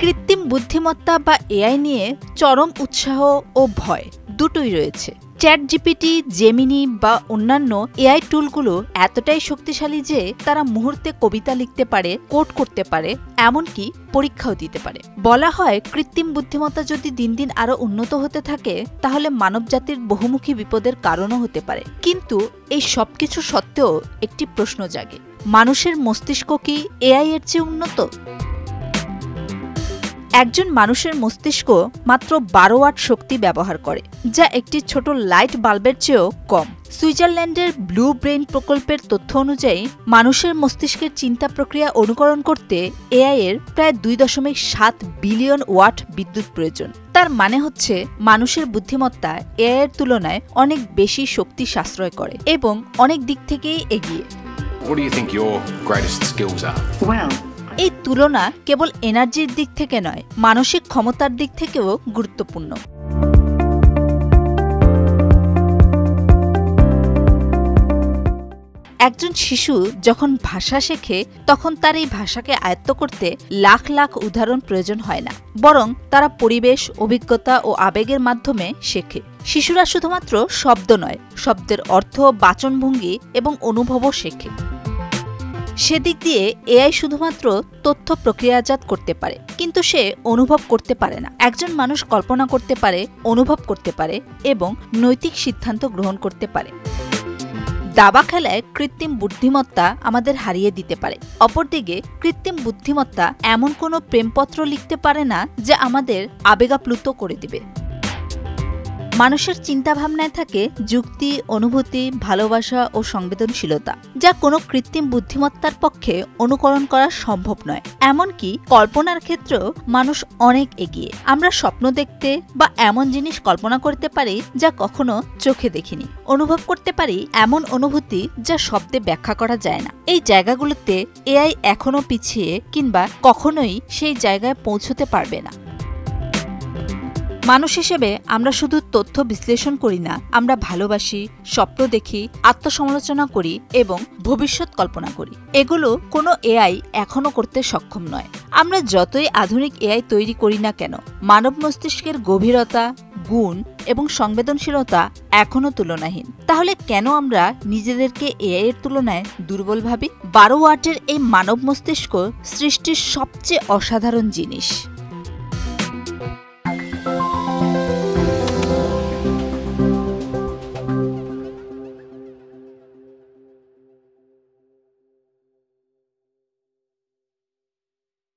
কৃত্রিম বুদ্ধিমত্তা বা এআই নিয়ে চরম উৎসাহ ও ভয় দুটোই রয়েছে। চ্যাটজিপিটি, জেমিনি বা অন্যান্য এআই টুলগুলো এতটাই শক্তিশালী যে তারা মুহূর্তে কবিতা লিখতে পারে, কোড করতে পারে, এমনকি পরীক্ষাও দিতে পারে। বলা হয় কৃত্রিম বুদ্ধিমত্তা যদি দিন দিন আরও উন্নত হতে থাকে তাহলে মানবজাতির বহুমুখী বিপদের কারণও হতে পারে। কিন্তু এই সবকিছু সত্ত্বেও একটি প্রশ্ন জাগে, মানুষের মস্তিষ্ক কি এআই এর চেয়ে উন্নত? একজন মানুষের মস্তিষ্ক মাত্র 12 ওয়াট শক্তি ব্যবহার করে, যা একটি ছোট লাইট বাল্বের চেয়েও কম। সুইজারল্যান্ডের ব্লু ব্রেইন প্রকল্পের তথ্য অনুযায়ী মানুষের মস্তিষ্কের চিন্তা প্রক্রিয়া অনুকরণ করতে এআই এর প্রায় 2.7 বিলিয়ন ওয়াট বিদ্যুৎ প্রয়োজন। তার মানে হচ্ছে মানুষের বুদ্ধিমত্তা এআই এর তুলনায় অনেক বেশি শক্তি সাশ্রয় করে এবং অনেক দিক থেকেই এগিয়ে। What do you think your greatest skills are? Well, এই তুলনা কেবল এনার্জির দিক থেকে নয়, মানসিক ক্ষমতার দিক থেকেও গুরুত্বপূর্ণ। একজন শিশু যখন ভাষা শেখে তখন তার এই ভাষাকে আয়ত্ত করতে লাখ লাখ উদাহরণ প্রয়োজন হয় না, বরং তারা পরিবেশ, অভিজ্ঞতা ও আবেগের মাধ্যমে শেখে। শিশুরা শুধুমাত্র শব্দ নয়, শব্দের অর্থ, বাচনভঙ্গি এবং অনুভবও শেখে। সেদিক দিয়ে এআই শুধুমাত্র তথ্য প্রক্রিয়াজাত করতে পারে, কিন্তু সে অনুভব করতে পারে না। একজন মানুষ কল্পনা করতে পারে, অনুভব করতে পারে এবং নৈতিক সিদ্ধান্ত গ্রহণ করতে পারে। দাবা খেলায় কৃত্রিম বুদ্ধিমত্তা আমাদের হারিয়ে দিতে পারে। অপরদিকে কৃত্রিম বুদ্ধিমত্তা এমন কোনো প্রেমপত্র লিখতে পারে না যা আমাদের আবেগাপ্লুত করে দিবে। মানুষের চিন্তাভাবনায় থাকে যুক্তি, অনুভূতি, ভালোবাসা ও সংবেদনশীলতা, যা কোনো কৃত্রিম বুদ্ধিমত্তার পক্ষে অনুকরণ করা সম্ভব নয়। এমনকি কল্পনার ক্ষেত্রেও মানুষ অনেক এগিয়ে। আমরা স্বপ্ন দেখতে বা এমন জিনিস কল্পনা করতে পারি যা কখনো চোখে দেখিনি, অনুভব করতে পারি এমন অনুভূতি যা শব্দে ব্যাখ্যা করা যায় না। এই জায়গাগুলোতে এআই এখনো পিছিয়ে কিংবা কখনোই সেই জায়গায় পৌঁছতে পারবে না। মানুষ হিসেবে আমরা শুধু তথ্য বিশ্লেষণ করি না, আমরা ভালোবাসি, স্বপ্ন দেখি, আত্মসমালোচনা করি এবং ভবিষ্যৎ কল্পনা করি। এগুলো কোনো এআই এখনো করতে সক্ষম নয়। আমরা যতই আধুনিক এআই তৈরি করি না কেন, মানব মস্তিষ্কের গভীরতা, গুণ এবং সংবেদনশীলতা এখনো তুলনাহীন। তাহলে কেন আমরা নিজেদেরকে এআই এর তুলনায় দুর্বল ভাবি? 12 ওয়াটের এই মানব মস্তিষ্ক সৃষ্টির সবচেয়ে অসাধারণ জিনিস।